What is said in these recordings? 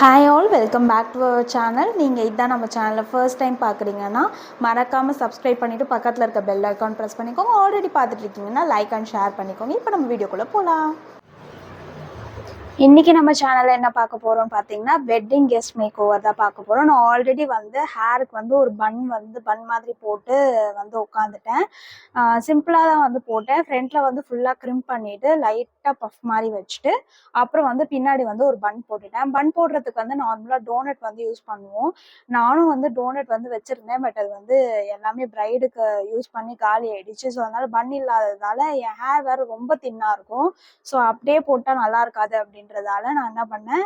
Hi all, welcome back to our channel. நீங்கள் இதுதான் நம்ம சேனலில் ஃபர்ஸ்ட் டைம் பார்க்குறீங்கன்னா மறக்காமல் சப்ஸ்கிரைப் பண்ணிவிட்டு பக்கத்தில் இருக்க பெல் ஐக்கான் ப்ரெஸ் பண்ணிக்கோங்க. ஆல்ரெடி பார்த்துட்டு இருக்கீங்கன்னா லைக் அண்ட் ஷேர் பண்ணிக்கோங்க. இப்போ நம்ம வீடியோக்குள்ளே போகலாம். இன்றைக்கி நம்ம சேனலில் என்ன பார்க்க போகிறோம் பார்த்தீங்கன்னா, வெட்டிங் கெஸ்ட் மேக் ஓவர் தான் பார்க்க போகிறோம். நான் ஆல்ரெடி ஹேருக்கு ஒரு பன் மாதிரி போட்டு உட்காந்துட்டேன். சிம்பிளாக தான் போட்டேன். ஃப்ரண்ட்டில் ஃபுல்லாக க்ரிம் பண்ணிவிட்டு லைட்டாக பஃப் மாதிரி வச்சுட்டு அப்புறம் பின்னாடி ஒரு பன் போட்டுட்டேன். பன் போடுறதுக்கு நார்மலாக டோனட் யூஸ் பண்ணுவோம். நானும் டோனட் வச்சுருந்தேன். பட் அது எல்லாமே ப்ரைடுக்கு யூஸ் பண்ணி காலி ஆயிடுச்சு. ஸோ அதனால் பன் இல்லாததால் என் ஹேர் வேறு ரொம்ப தின்னாக இருக்கும். ஸோ அப்படியே போட்டால் நல்லா இருக்காது அப்படின்றதால நான் என்ன பண்ணேன்,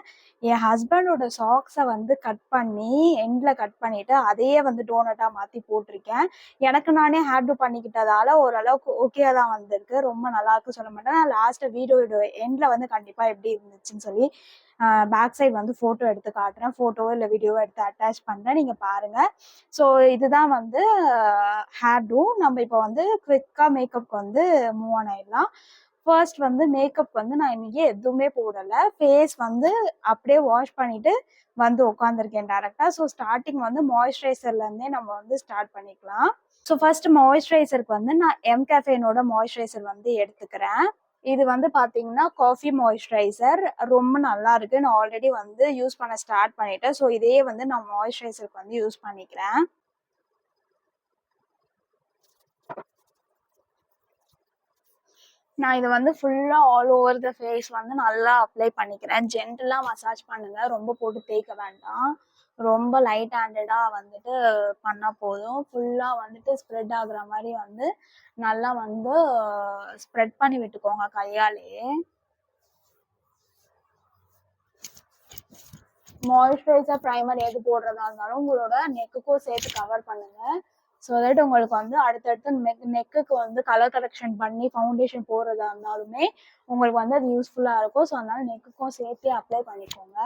என் ஹஸ்பண்டோட சாக்ஸை கட் பண்ணி எண்டில் கட் பண்ணிவிட்டு அதையே டோனட்டாக மாற்றி போட்டிருக்கேன். எனக்கு நானே ஹேர் டூ பண்ணிக்கிட்டதால ஓரளவுக்கு ஓகே தான் வந்திருக்கு. ரொம்ப நல்லா இருக்கு சொல்ல மாட்டேன். நான் லாஸ்ட்டு வீடியோ எண்டில் கண்டிப்பாக எப்படி இருந்துச்சுன்னு சொல்லி பேக் சைடு ஃபோட்டோ எடுத்து காட்டுறேன். ஃபோட்டோவோ இல்லை வீடியோவோ எடுத்து அட்டாச் பண்ணுறேன், நீங்கள் பாருங்கள். ஸோ இதுதான் ஹேர் டூ. நம்ம இப்போ குவிக்காக மேக்கப்க்கு மூவ் ஆன் ஆயிடலாம். ஃபர்ஸ்ட் மேக்கப் நான் இன்னைக்கு எதுவுமே போடலை. ஃபேஸ் அப்படியே வாஷ் பண்ணிட்டு உட்காந்துருக்கேன் டேரெக்டாக. ஸோ ஸ்டார்டிங் மாய்ஸ்சரைசர்லேருந்தே நம்ம ஸ்டார்ட் பண்ணிக்கலாம். ஸோ ஃபர்ஸ்ட் மாய்ஸ்சரைசருக்கு நான் எம்கேஃபேனோட மாய்ஸ்சரைசர் எடுத்துக்கிறேன். இது பார்த்தீங்கன்னா காஃபி மாய்ஸ்சரைசர் ரொம்ப நல்லா இருக்கு. நான் ஆல்ரெடி யூஸ் பண்ண ஸ்டார்ட் பண்ணிட்டேன். ஸோ இதே நான் மாய்ஸ்சரைசருக்கு யூஸ் பண்ணிக்கிறேன். நான் இது ஃபுல்லாக ஆல் ஓவர் த ஃபேஸ் நல்லா அப்ளை பண்ணிக்கிறேன். ஜென்டலாக மசாஜ் பண்ணுங்க, ரொம்ப போட்டு தேய்க்க வேண்டாம். ரொம்ப லைட் ஹேண்டடாக பண்ணால் போதும். ஃபுல்லாக ஸ்ப்ரெட் ஆகுற மாதிரி நல்லா ஸ்ப்ரெட் பண்ணி விட்டுக்கோங்க கையாலே. மாய்ஸ்சரைசர் ப்ரைமர் எது போடுறதா இருந்தாலும் உங்களோட நெக்குக்கும் சேர்த்து கவர் பண்ணுங்க. ஸோ தட் உங்களுக்கு அடுத்தடுத்து நெக்குக்கு கலர் கரெக்ஷன் பண்ணி ஃபவுண்டேஷன் போடுறதா இருந்தாலுமே உங்களுக்கு அது யூஸ்ஃபுல்லாக இருக்கும். ஸோ அதனால நெக்குக்கும் சேர்த்து அப்ளை பண்ணிக்கோங்க.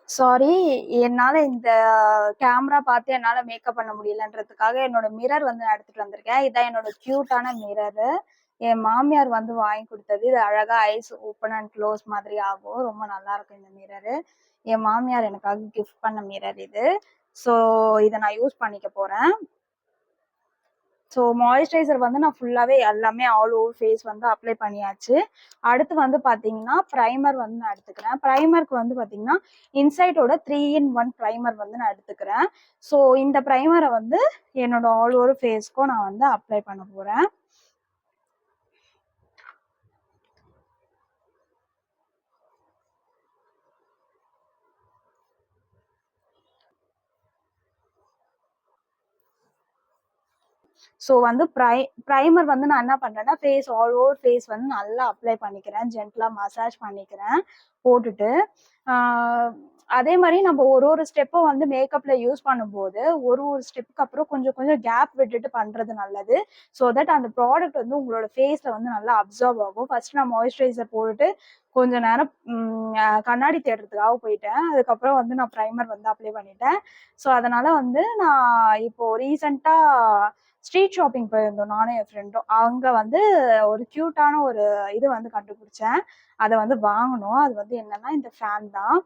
சாரி, என்னால் இந்த கேமரா பார்த்து என்னால் மேக்கப் பண்ண முடியலன்றதுக்காக என்னோட மிரர் நான் எடுத்துகிட்டு வந்திருக்கேன். இதான் என்னோட க்யூட்டான மிரரு. என் மாமியார் வாங்கி கொடுத்தது. இது அழகாக ஐஸ் ஓப்பன் அண்ட் க்ளோஸ் மாதிரி ஆகும். ரொம்ப நல்லா இருக்கும் இந்த மிரரு. என் மாமியார் எனக்காக கிஃப்ட் பண்ண மிரர் இது. ஸோ இதை நான் யூஸ் பண்ணிக்க போகிறேன். ஸோ மாய்ஸ்சரைசர் நான் ஃபுல்லாகவே எல்லாமே ஆல் ஓவர் ஃபேஸ் அப்ளை பண்ணியாச்சு. அடுத்து பார்த்தீங்கன்னா ப்ரைமர் நான் எடுத்துக்கிறேன். ப்ரைமருக்கு பார்த்தீங்கன்னா இன்சைட்டோட 3-in-1 ப்ரைமர் நான் எடுத்துக்கிறேன். ஸோ இந்த ப்ரைமரை என்னோட ஆல் ஓவர் ஃபேஸ்க்கும் நான் அப்ளை பண்ண போகிறேன். ஸோ ப்ரைமர் நான் என்ன பண்ணுறேன்னா ஃபேஸ் ஆல் ஓவர் ஃபேஸ் நல்லா அப்ளை பண்ணிக்கிறேன். ஜென்டலாக மசாஜ் பண்ணிக்கிறேன் போட்டுட்டு. அதே மாதிரி நம்ம ஒரு ஸ்டெப்பை மேக்கப்பில் யூஸ் பண்ணும்போது ஒரு ஸ்டெப்புக்கு அப்புறம் கொஞ்சம் கொஞ்சம் கேப் விட்டுட்டு பண்ணுறது நல்லது. ஸோ தட் அந்த ப்ராடக்ட் உங்களோட ஃபேஸில் நல்லா அப்சர்வ் ஆகும். ஃபர்ஸ்ட் நான் மாய்ஸ்சரைசர் போட்டுட்டு கொஞ்ச நேரம் கண்ணாடி தேடுறதுக்காக போயிட்டேன். அதுக்கப்புறம் நான் ப்ரைமர் அப்ளை பண்ணிட்டேன். ஸோ அதனால நான் இப்போ ரீசெண்டாக ஸ்ட்ரீட் ஷாப்பிங் போயிருந்தோம் நானும் என் ஃப்ரெண்டும். அங்கே ஒரு க்யூட்டான ஒரு இது கண்டுபிடிச்சேன். அதை வாங்கணும். அது என்னன்னா இந்த ஃபேன் தான்.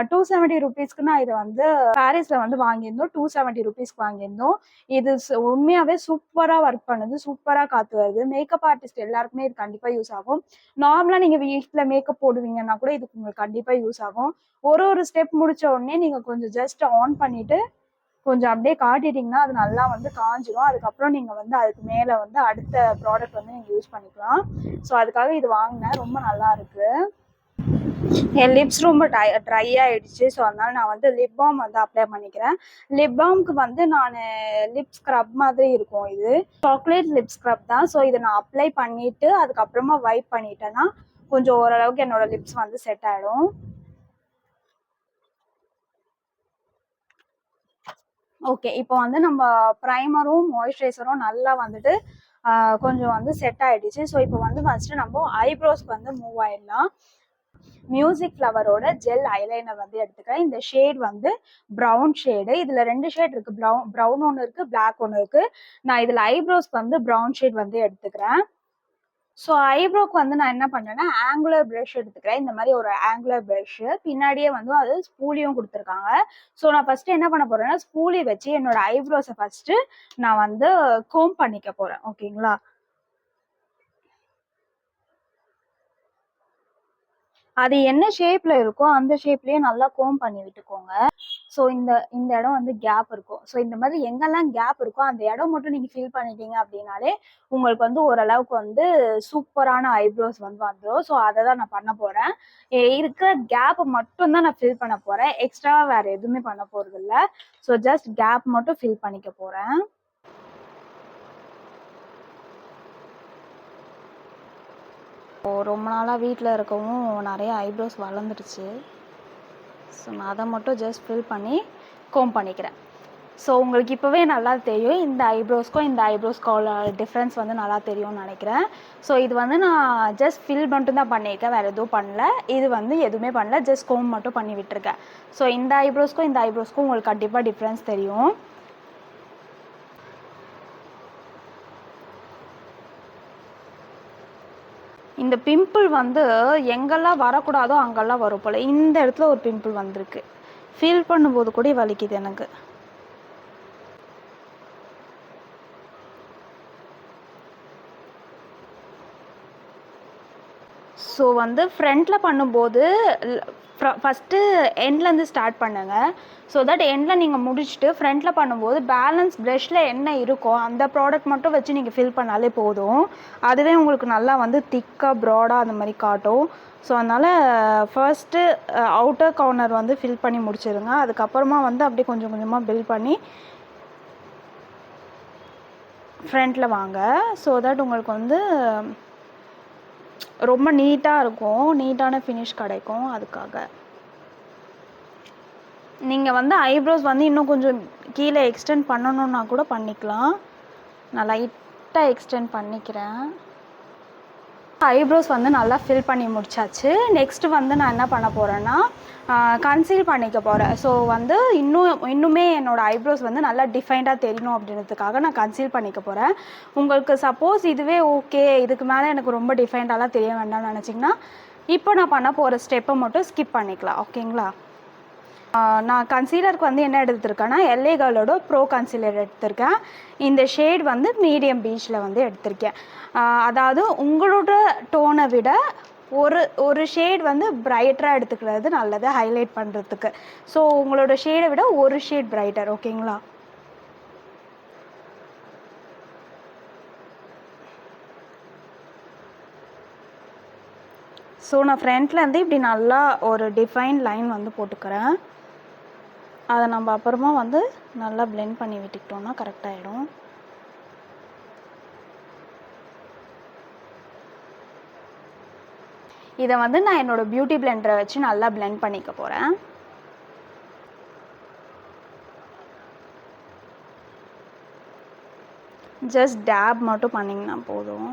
270 ருபீஸ்க்கு நான் இதை பாரிஸ்ல வாங்கியிருந்தோம். 270 ருபீஸ்க்கு வாங்கியிருந்தோம். இது உண்மையாவே சூப்பரா ஒர்க் பண்ணுது. சூப்பரா காத்து வருது. மேக்கப் ஆர்டிஸ்ட் எல்லாருக்குமே இது கண்டிப்பா யூஸ் ஆகும். நார்மலா நீங்க வீட்டுல மேக்கப் போடுவீங்கன்னா கூட இதுக்கு உங்களுக்கு கண்டிப்பா யூஸ் ஆகும். ஒரு ஸ்டெப் முடிச்ச உடனே நீங்க கொஞ்சம் ஜஸ்ட் ஆன் பண்ணிட்டு கொஞ்சம் அப்படியே காட்டிட்டீங்கன்னா அது நல்லா காஞ்சிரும். அதுக்கப்புறம் நீங்க அதுக்கு மேல அடுத்த ப்ராடக்ட் நீங்க யூஸ் பண்ணிக்கலாம். ஸோ அதுக்காக இது வாங்கினேன். ரொம்ப நல்லா இருக்கு. என் லிப்ஸ் ரொம்ப ட்ரை ஆயிடுச்சு. ஸோ அதனால நான் லிப் பாம் அப்ளை பண்ணிக்கிறேன். லிப் பாம்க்கு நான் லிப் ஸ்க்ரப் மாதிரி இருக்கும். இது சாக்லேட் லிப் ஸ்க்ரப் தான். ஸோ இதை நான் அப்ளை பண்ணிட்டு அதுக்கப்புறமா வைப் பண்ணிட்டேன்னா கொஞ்சம் ஓரளவுக்கு என்னோட லிப்ஸ் செட் ஆயிடும். ஓகே, இப்போ நம்ம ப்ரைமரும் மாய்ஸ்சரைசரும் நல்லா கொஞ்சம் செட் ஆயிடுச்சு. ஸோ இப்போ ஃபர்ஸ்ட் நம்ம ஐப்ரோஸ்க்கு மூவ் ஆயிடலாம். மியூசிக் ஃப்ளவரோட ஜெல் ஐலைனர் எடுத்துக்கிறேன். இந்த ஷேட் ப்ரௌன் ஷேடு. இதுல 2 ஷேட் இருக்கு. ப்ரௌன் ஒன்று இருக்கு, பிளாக் ஒன்று இருக்கு. நான் இதுல ஐப்ரோஸ்க்கு ப்ரௌன் ஷேட் எடுத்துக்கிறேன். ஸோ ஐப்ரோக்கு வந்து நான் என்ன பண்றேன்னா, ஆங்குலர் பிரஷ் எடுத்துக்கிறேன். இந்த மாரி ஒரு ஆங்குலர் பிரஷ். பின்னாடியே வந்து அது ஸ்பூலியும் குடுத்துருக்காங்க. ஸோ நான் ஃபர்ஸ்ட் என்ன பண்ண போறேன்னா, ஸ்பூலி வச்சு என்னோட ஐப்ரோஸ ஃபர்ஸ்ட் நான் வந்து கோம்ப் பண்ணிக்க போறேன். ஓகேங்களா? அது என்ன ஷேப்ல இருக்கோ அந்த ஷேப்லயே நல்லா கோம்ப் பண்ணி விட்டுக்கோங்க. ஸோ இந்த இந்த இடம் வந்து கேப் இருக்கும். ஸோ இந்த மாதிரி எங்கெல்லாம் கேப் இருக்கோ அந்த இடம் மட்டும் நீங்க ஃபில் பண்ணிட்டீங்க அப்படின்னாலே உங்களுக்கு வந்து ஓரளவுக்கு வந்து சூப்பரான ஐப்ரோஸ் வந்து வந்துடும். ஸோ அதை தான் நான் பண்ண போறேன். இருக்கிற கேப் மட்டும் தான் நான் ஃபில் பண்ண போறேன். எக்ஸ்ட்ரா வேற எதுவுமே பண்ண போறது இல்லை. ஸோ ஜஸ்ட் கேப் மட்டும் ஃபில் பண்ணிக்க போறேன். ரொம்ப நாளாக வீட்டில் இருக்கவும் நிறைய ஐப்ரோஸ் வளர்ந்துடுச்சு. ஸோ நான் அதை மட்டும் ஜஸ்ட் ஃபில் பண்ணி கோம் பண்ணிக்கிறேன். ஸோ உங்களுக்கு இப்போவே நல்லா தெரியும் இந்த ஐப்ரோஸ்க்கும் இந்த ஐப்ரோஸ்க்கும் உள்ள டிஃப்ரென்ஸ் வந்து நல்லா தெரியும்னு நினைக்கிறேன். ஸோ இது வந்து நான் ஜஸ்ட் ஃபில் மட்டும் தான் பண்ணியிருக்கேன், வேறு எதுவும் பண்ணல. இது வந்து எதுவுமே பண்ணல, ஜஸ்ட் கோம் மட்டும் பண்ணி விட்டுருக்கேன். ஸோ இந்த ஐப்ரோஸ்க்கும் இந்த ஐப்ரோஸ்க்கும் உங்களுக்கு கண்டிப்பாக டிஃப்ரென்ஸ் தெரியும். இந்த பிம்பிள் வந்து எங்கெல்லாம் வரக்கூடாதோ அங்கெல்லாம் வரும் போல். இந்த இடத்துல ஒரு பிம்பிள் வந்திருக்கு. ஃபீல் பண்ணும்போது கூட வலிக்குது எனக்கு. ஸோ வந்து ஃப்ரண்ட்டில் பண்ணும்போது ஃபஸ்ட்டு எண்ட்லேருந்து ஸ்டார்ட் பண்ணுங்கள். ஸோ தட் எண்டில் நீங்கள் முடிச்சுட்டு ஃப்ரண்ட்டில் பண்ணும்போது பேலன்ஸ் ப்ரஷில் என்ன இருக்கோ அந்த ப்ராடக்ட் மட்டும் வச்சு நீங்கள் ஃபில் பண்ணாலே போதும். அதுவே உங்களுக்கு நல்லா வந்து திக்காக ப்ராடாக அந்த மாதிரி காட்டும். ஸோ அதனால் ஃபர்ஸ்ட்டு அவுட்டர் கார்னர் வந்து ஃபில் பண்ணி முடிச்சிடுங்க. அதுக்கப்புறமா வந்து அப்படியே கொஞ்சம் கொஞ்சமாக பில்ட் பண்ணி ஃப்ரண்ட்டில் வாங்க. ஸோ தட் உங்களுக்கு வந்து ரொம்ப நீட்டாக இருக்கும், நீட்டான ஃபினிஷ் கிடைக்கும். அதுக்காக நீங்கள் வந்து ஐப்ரோஸ் வந்து இன்னும் கொஞ்சம் கீழே எக்ஸ்டெண்ட் பண்ணணுன்னா கூட பண்ணிக்கலாம். நான் லைட்டாக எக்ஸ்டெண்ட் பண்ணிக்கிறேன். ஐப்ரோஸ் வந்து நல்லா ஃபில் பண்ணி முடிச்சாச்சு. நெக்ஸ்ட்டு வந்து நான் என்ன பண்ண போகிறேன்னா கன்சீல் பண்ணிக்க போகிறேன். ஸோ வந்து இன்னுமே என்னோடய ஐப்ரோஸ் வந்து நல்லா டிஃபைன்டாக தெரியணும் அப்படின்றதுக்காக நான் கன்சீல் பண்ணிக்க போகிறேன். உங்களுக்கு சப்போஸ் இதுவே ஓகே, இதுக்கு மேலே எனக்கு ரொம்ப டிஃபைன்டாலாம் தெரிய வேண்டாம்னு நினச்சிங்கன்னா இப்போ நான் பண்ண போகிற ஸ்டெப்பை மட்டும் ஸ்கிப் பண்ணிக்கலாம். ஓகேங்களா? நான் கன்சீலருக்கு வந்து என்ன எடுத்திருக்கேன்னா LA Girlோட ப்ரோ கன்சீலர் எடுத்திருக்கேன். இந்த ஷேட் வந்து மீடியம் பீச்சில் வந்து எடுத்திருக்கேன். அதாவது உங்களோட டோனை விட ஒரு ஷேட் வந்து பிரைட்டராக எடுத்துக்கிறது நல்லது ஹைலைட் பண்ணுறதுக்கு. ஸோ உங்களோட ஷேடை விட ஒரு ஷேட் பிரைட்டர். ஓகேங்களா? ஸோ நான் ஃப்ரண்ட்லேருந்து இப்படி நல்லா ஒரு டிஃபைன் லைன் வந்து போட்டுக்கிறேன். அதை நம்ம அப்புறமா வந்து நல்லா பிளெண்ட் பண்ணி விட்டுக்கிட்டோம்னா கரெக்டாகிடும். இதை வந்து நான் என்னோடய பியூட்டி பிளெண்டரை வச்சு நல்லா பிளெண்ட் பண்ணிக்க போகிறேன். ஜஸ்ட் டேப் மட்டும் பண்ணிங்கன்னா போதும்.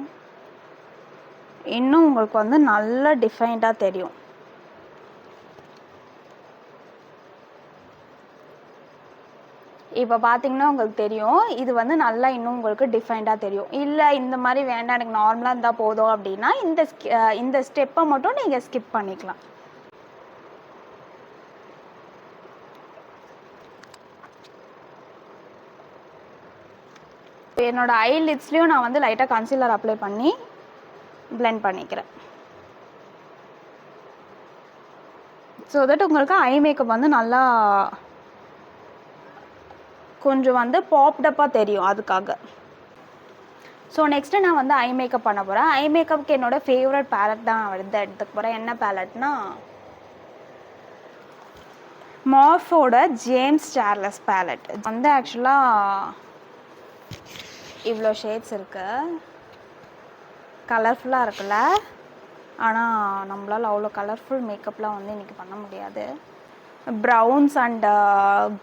இன்னும் உங்களுக்கு வந்து நல்லா டிஃபைன்டாக தெரியும். இப்போ பார்த்தீங்கன்னா உங்களுக்கு தெரியும், இது வந்து நல்லா இன்னும் உங்களுக்கு டிஃபைன்டாக தெரியும். இல்லை இந்த மாதிரி வேண்டாம், எனக்கு நார்மலாக இருந்தால் போதும் அப்படின்னா இந்த ஸ்டெப்பை மட்டும் நீங்கள் ஸ்கிப் பண்ணிக்கலாம். என்னோட ஐலிட்ஸ்லேயும் நான் வந்து லைட்டாக கன்சீலர் அப்ளை பண்ணி பிளெண்ட் பண்ணிக்கிறேன். ஸோ தட் உங்களுக்கு ஐ மேக்கப் வந்து நல்லா கொஞ்சம் வந்து பாப்டப்பாக தெரியும். அதுக்காக ஸோ நெக்ஸ்ட்டு நான் வந்து ஐ மேக்கப் பண்ண போகிறேன். ஐ மேக்கப்புக்கு என்னோடய ஃபேவரட் பேலட் தான் நான் வந்து எடுத்துக்க போகிறேன். என்ன பேலட்னா மார்ஃபோட ஜேம்ஸ் சார்லஸ் பேலட். வந்து ஆக்சுவலாக இவ்வளோ ஷேட்ஸ் இருக்குது, கலர்ஃபுல்லாக இருக்குல்ல. ஆனால் நம்மளால் அவ்வளோ கலர்ஃபுல் மேக்கப்லாம் வந்து இன்றைக்கி பண்ண முடியாது. ப்ரௌன்ஸ் அண்ட்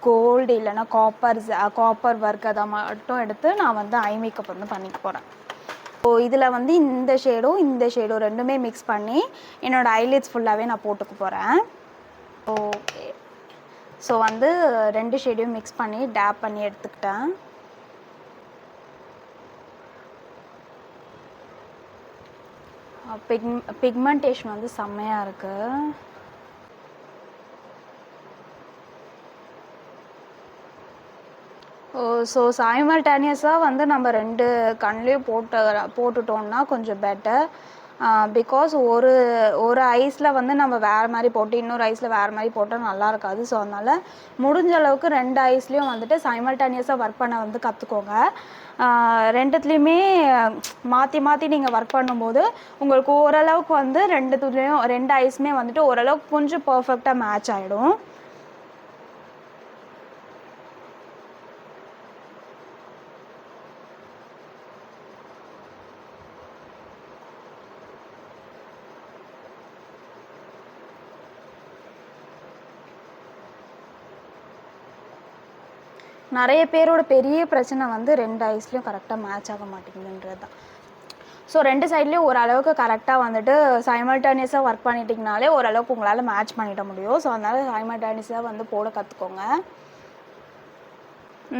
கோல்டு இல்லைன்னா காப்பர் ஒர்க் அதை மட்டும் எடுத்து நான் வந்து ஐ மேக்கப் வந்து பண்ணிக்க போகிறேன். ஸோ இதில் வந்து இந்த ஷேடும் ரெண்டுமே மிக்ஸ் பண்ணி என்னோடய ஐலிட்ஸ் ஃபுல்லாகவே நான் போட்டுக்க போகிறேன். ஓகே, ஸோ வந்து ரெண்டு ஷேடையும் மிக்ஸ் பண்ணி டேப் பண்ணி எடுத்துக்கிட்டேன். பிக்மெண்டேஷன் வந்து செம்மையாக இருக்குது. ஸோ சைமல்டேனியஸாக வந்து நம்ம 2 கண்லேயும் போட்டுட்டோம்னா கொஞ்சம் பெட்டர். பிகாஸ் ஒரு ஐஸில் வந்து நம்ம வேறு மாதிரி போட்டு இன்னொரு ஐஸில் வேறு மாதிரி போட்டால் நல்லா இருக்காது. ஸோ அதனால் முடிஞ்ச அளவுக்கு 2 ஐஸ்லேயும் வந்துட்டு சைமல்டேனியஸாக ஒர்க் பண்ண வந்து கற்றுக்கோங்க. 2த்துலேயுமே மாற்றி மாற்றி நீங்கள் ஒர்க் பண்ணும்போது உங்களுக்கு ஓரளவுக்கு வந்து 2 ஐஸுமே வந்துட்டு ஓரளவுக்கு கொஞ்சம் பர்ஃபெக்டாக மேட்ச் ஆகிடும். நிறைய பேரோட பெரிய பிரச்சனை வந்து 2 ஐஸ்லேயும் கரெக்டாக மேட்ச் ஆக மாட்டேங்குதுன்றது தான். ஸோ 2 சைட்லேயும் ஓரளவுக்கு கரெக்டாக வந்துட்டு சைமல்டேனியஸாக ஒர்க் பண்ணிட்டிங்கனாலே ஓரளவுக்கு உங்களால் மேட்ச் பண்ணிட முடியும். ஸோ அதனால் சைமல்டேனியஸாக வந்து போட கற்றுக்கோங்க.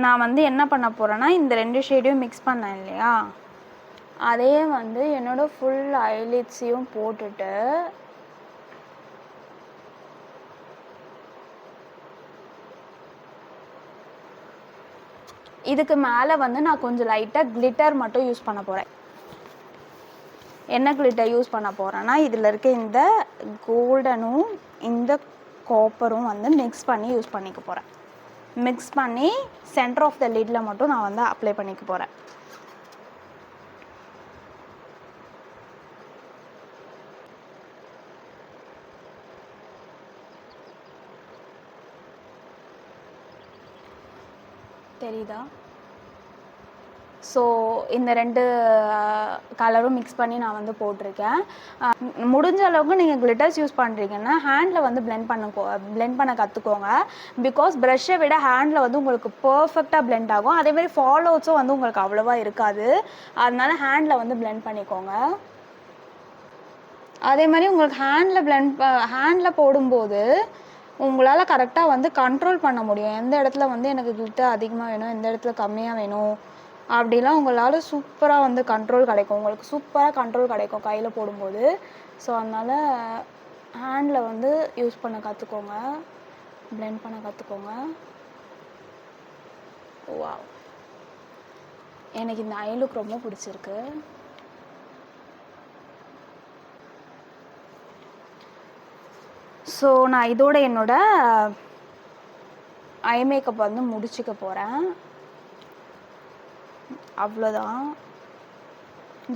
நான் வந்து என்ன பண்ண போகிறேன்னா இந்த 2 ஷேடையும் மிக்ஸ் பண்ணேன் இல்லையா, அதே வந்து என்னோடய ஃபுல் ஐலிட்ஸையும் போட்டுட்டு இதுக்கு மேலே வந்து நான் கொஞ்சம் லைட்டாக கிளிட்டர் மட்டும் யூஸ் பண்ண போகிறேன். என்ன கிளிட்டர் யூஸ் பண்ண போகிறேன்னா இதில் இருக்க இந்த கோல்டனும் இந்த காப்பரும் வந்து மிக்ஸ் பண்ணி யூஸ் பண்ணிக்க போகிறேன். மிக்ஸ் பண்ணி சென்டர் ஆஃப் த லிட்டில் மட்டும் நான் வந்து அப்ளை பண்ணிக்க போகிறேன். தெரியுதா? ஸோ இந்த 2 கலரும் மிக்ஸ் பண்ணி நான் வந்து போட்டிருக்கேன். முடிஞ்ச அளவுக்கு நீங்கள் கிளிட்டர்ஸ் யூஸ் பண்ணுறீங்கன்னா ஹேண்டில் வந்து பிளெண்ட் பண்ண கற்றுக்கோங்க. பிகாஸ் ப்ரஷ்ஷை விட ஹேண்டில் வந்து உங்களுக்கு பர்ஃபெக்டாக பிளெண்ட் ஆகும். அதேமாதிரி ஃபாலோஸும் வந்து உங்களுக்கு அவ்வளோவா இருக்காது. அதனால ஹேண்டில் வந்து பிளெண்ட் பண்ணிக்கோங்க. அதே மாதிரி உங்களுக்கு ஹேண்டில் போடும்போது உங்களால் கரெக்டாக வந்து கண்ட்ரோல் பண்ண முடியும். எந்த இடத்துல வந்து எனக்கு கிளிட்டர் அதிகமாக வேணும், எந்த இடத்துல கம்மியாக வேணும் அப்படிலாம் உங்களால் சூப்பராக வந்து கண்ட்ரோல் கிடைக்கும். உங்களுக்கு சூப்பராக கண்ட்ரோல் கிடைக்கும் கையில் போடும்போது. ஸோ அதனால் ஹேண்டில் வந்து யூஸ் பண்ண கற்றுக்கோங்க, பிளெண்ட் பண்ண கற்றுக்கோங்க. வாவ், எனக்கு இந்த ஐ லுக் ரொம்ப பிடிச்சிருக்கு. ஸோ நான் இதோட என்னோட ஐ மேக்கப் வந்து முடிச்சுக்க போகிறேன். அவ்வளோதான்.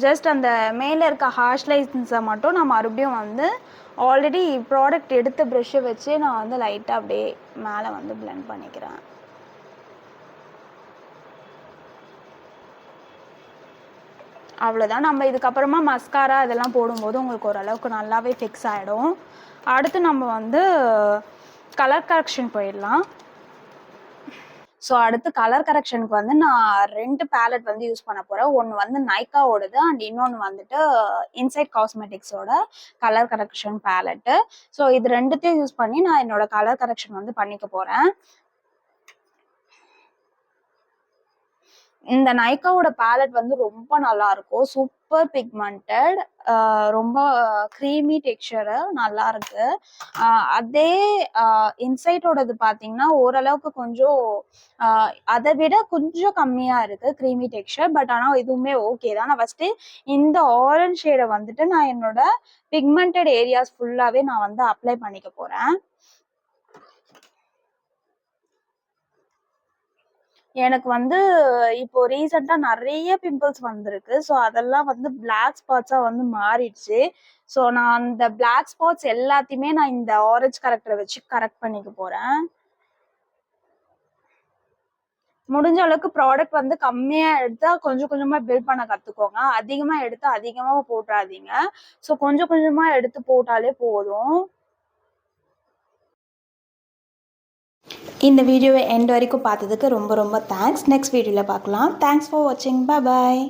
ஜஸ்ட் அந்த மேலே இருக்க ஹார்ஷ் லைன்ஸை மட்டும் நான் மறுபடியும் வந்து ஆல்ரெடி ப்ராடக்ட் எடுத்த ப்ரஷ்ஷை வச்சு நான் வந்து லைட்டாக அப்படியே மேலே வந்து பிளெண்ட் பண்ணிக்கிறேன். அவ்வளோதான். நம்ம இதுக்கப்புறமா மஸ்காரா இதெல்லாம் போடும்போது உங்களுக்கு ஓரளவுக்கு நல்லாவே ஃபிக்ஸ் ஆகிடும். அடுத்து நம்ம வந்து கலர் கரெக்ஷன் போயிடலாம். ஸோ அடுத்து கலர் கரெக்ஷனுக்கு வந்து நான் 2 பேலட் வந்து யூஸ் பண்ண போகிறேன். ஒன்று வந்து நைக்காவோடது அண்ட் இன்னொன்று வந்துட்டு இன்சைட் காஸ்மெட்டிக்ஸோட கலர் கரெக்ஷன் பேலட்டு. ஸோ இது 2த்தையும் யூஸ் பண்ணி நான் என்னோட கலர் கரெக்ஷன் வந்து பண்ணிக்க போகிறேன். இந்த நைக்காவோட பேலட் வந்து ரொம்ப நல்லா இருக்கும். சூப்பர் பிக்மெண்டட், ரொம்ப க்ரீமி டெக்ஸ்சரு, நல்லா இருக்கு. அதே இன்சைட்டோடது பார்த்தீங்கன்னா ஓரளவுக்கு கொஞ்சம் அதை விட கொஞ்சம் கம்மியாக இருக்குது க்ரீமி டெக்ஸ்சர். பட் ஆனால் இதுவுமே ஓகே தான். நான் ஃபஸ்ட்டு இந்த ஆரஞ்ச் ஷேடை வந்துட்டு நான் என்னோட பிக்மெண்டட் ஏரியாஸ் ஃபுல்லாகவே நான் வந்து அப்ளை பண்ணிக்க போகிறேன். எனக்கு வந்து இப்போ ரீசெண்டா நிறைய பிம்பிள்ஸ் வந்திருக்கு. ஸோ அதெல்லாம் வந்து பிளாக் ஸ்பாட்ஸா வந்து மாறிடுச்சு. ஸோ நான் அந்த பிளாக் ஸ்பாட்ஸ் எல்லாத்தையுமே நான் இந்த ஆரஞ்ச் கரெக்டரை வச்சு கரெக்ட் பண்ணிக்க போறேன். முடிஞ்ச அளவுக்கு ப்ராடக்ட் வந்து கம்மியா எடுத்தா கொஞ்சம் கொஞ்சமா பில்ட் பண்ண கத்துக்கோங்க. அதிகமா எடுத்தா அதிகமா போட்டுறாதீங்க. ஸோ கொஞ்சம் கொஞ்சமா எடுத்து போட்டாலே போதும். இந்த வீடியோவை எண்ட் வரைக்கும் பார்த்ததுக்கு ரொம்ப ரொம்ப தேங்க்ஸ். நெக்ஸ்ட் வீடியோவில் பார்க்கலாம். தேங்க்ஸ் ஃபார் வாட்சிங். பாய்.